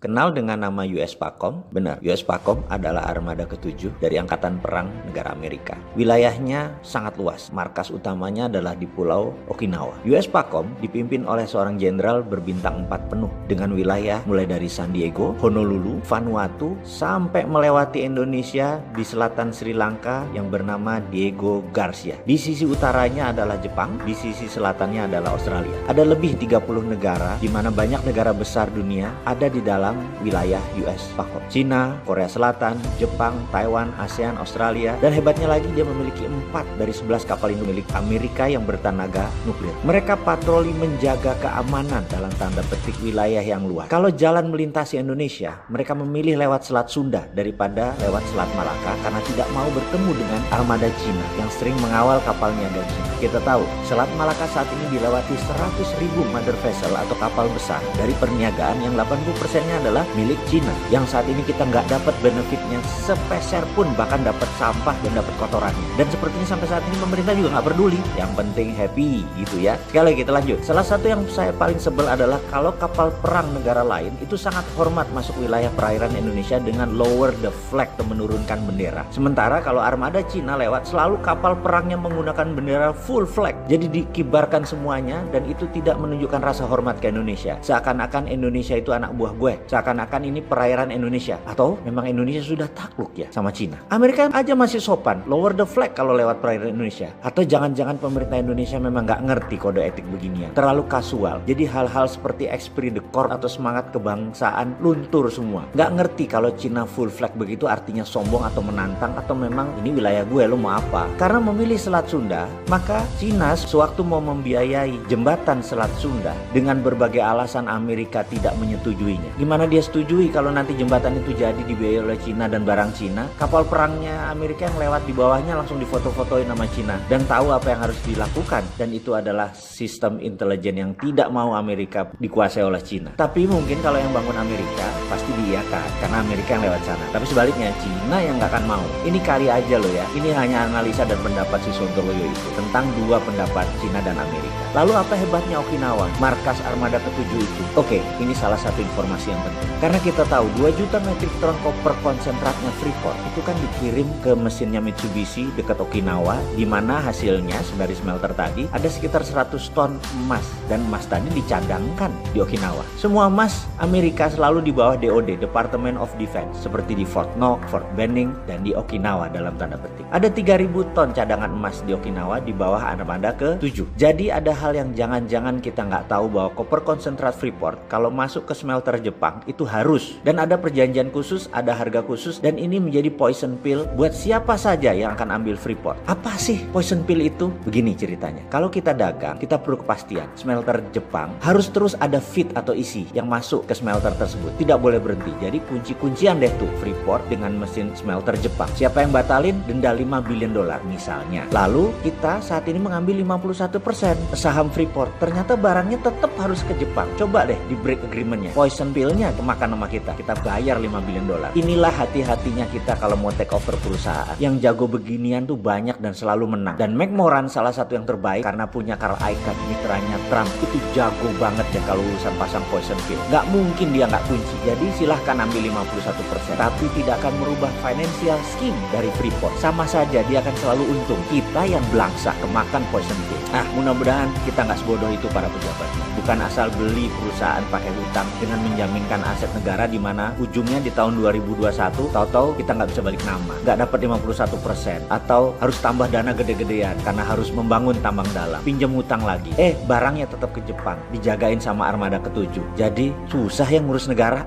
Kenal dengan nama US PACOM? Benar, US PACOM adalah armada ke-7 dari Angkatan Perang Negara Amerika. Wilayahnya sangat luas, markas utamanya adalah di Pulau Okinawa. US PACOM dipimpin oleh seorang jenderal berbintang 4 penuh dengan wilayah mulai dari San Diego, Honolulu, Vanuatu, sampai melewati Indonesia di selatan Sri Lanka yang bernama Diego Garcia. Di sisi utaranya adalah Jepang, di sisi selatannya adalah Australia. Ada lebih 30 negara di mana banyak negara besar dunia ada di dalam wilayah US PACOM. Cina, Korea Selatan, Jepang, Taiwan, ASEAN, Australia, dan hebatnya lagi dia memiliki 4 dari 11 kapal induk milik Amerika yang bertenaga nuklir. Mereka patroli menjaga keamanan dalam tanda petik wilayah yang luas. Kalau jalan melintasi Indonesia, mereka memilih lewat Selat Sunda daripada lewat Selat Malaka karena tidak mau bertemu dengan armada Cina yang sering mengawal kapal niaga Cina. Kita tahu, Selat Malaka saat ini dilewati 100.000 mother vessel atau kapal besar dari perniagaan yang 80%-nya adalah milik Cina, yang saat ini kita nggak dapat benefitnya sepeser pun, bahkan dapat sampah dan dapat kotorannya. Dan sepertinya sampai saat ini pemerintah juga nggak peduli, yang penting happy gitu ya. Sekali lagi kita lanjut. Salah satu yang saya paling sebel adalah kalau kapal perang negara lain itu sangat hormat masuk wilayah perairan Indonesia dengan lower the flag atau menurunkan bendera. Sementara kalau armada Cina lewat, selalu kapal perangnya menggunakan bendera full flag. Jadi dikibarkan semuanya dan itu tidak menunjukkan rasa hormat ke Indonesia. Seakan-akan Indonesia itu anak buah gue, seakan-akan ini perairan Indonesia, atau memang Indonesia sudah takluk ya sama Cina. Amerika aja masih sopan, lower the flag kalau lewat perairan Indonesia. Atau jangan-jangan pemerintah Indonesia memang nggak ngerti kode etik beginian, terlalu kasual. Jadi hal-hal seperti esprit de corps atau semangat kebangsaan luntur semua. Nggak ngerti kalau Cina full flag begitu artinya sombong atau menantang, atau memang ini wilayah gue, lo mau apa? Karena memilih Selat Sunda, maka Cina sewaktu mau membiayai jembatan Selat Sunda dengan berbagai alasan Amerika tidak menyetujuinya. Gimana dia setujui kalau nanti jembatan itu jadi dibiayai oleh Cina dan barang Cina? Kapal perangnya Amerika yang lewat di bawahnya langsung difoto-fotoin sama Cina dan tahu apa yang harus dilakukan, dan itu adalah sistem intelijen yang tidak mau Amerika dikuasai oleh Cina. Tapi mungkin kalau yang bangun Amerika pasti diiyakan karena Amerika yang lewat sana. Tapi sebaliknya Cina yang nggak akan mau. Ini kali aja loh ya. Ini hanya analisa dan pendapat si Sontoloyo itu tentang dua pendapat Cina dan Amerika. Lalu apa hebatnya Okinawa, markas armada ke-7 itu? Oke, ini salah satu informasi yang penting. Karena kita tahu 2 juta metrik ton koper konsentratnya Freeport itu kan dikirim ke mesinnya Mitsubishi dekat Okinawa, di mana hasilnya dari smelter tadi ada sekitar 100 ton emas, dan emas tadi dicadangkan di Okinawa. Semua emas Amerika selalu di bawah DOD, Department of Defense, seperti di Fort Knox, Fort Benning, dan di Okinawa dalam tanda petik. Ada 3.000 ton cadangan emas di Okinawa di bawah armada ke-7. Jadi ada hal yang jangan-jangan kita nggak tahu, bahwa koper konsentrat Freeport kalau masuk ke smelter Jepang itu harus, dan ada perjanjian khusus, ada harga khusus, dan ini menjadi poison pill buat siapa saja yang akan ambil Freeport. Apa sih poison pill itu? Begini ceritanya, kalau kita dagang kita perlu kepastian smelter Jepang harus terus ada feed atau isi yang masuk ke smelter tersebut, tidak boleh berhenti. Jadi kunci-kuncian deh tuh Freeport dengan mesin smelter Jepang. Siapa yang batalin, denda $5 billion misalnya. Lalu kita saat ini mengambil 51% saham Freeport, ternyata barangnya tetap harus ke Jepang. Coba deh di break agreementnya, poison pill-nya kemakan sama kita bayar $5 billion. Inilah hati-hatinya kita kalau mau take over perusahaan. Yang jago beginian tuh banyak dan selalu menang. Dan McMoran salah satu yang terbaik karena punya Carl Icahn, mitranya Trump, itu jago banget ya kalau urusan pasang poison pill. Gak mungkin dia gak kunci. Jadi silahkan ambil 51%, tapi tidak akan merubah financial scheme dari Freeport. Sama saja dia akan selalu untung. Kita yang belangsa kemakan poison pill. Mudah-mudahan kita nggak sebodoh itu para pejabat. Bukan asal beli perusahaan pakai hutang dengan menjaminkan aset negara, di mana ujungnya di tahun 2021 tahu-tahu kita nggak bisa balik nama, nggak dapat 51%, atau harus tambah dana gede-gedean karena harus membangun tambang dalam, pinjam hutang lagi. Barangnya tetap ke Jepang, dijagain sama armada ke-7. Jadi susah yang ngurus negara.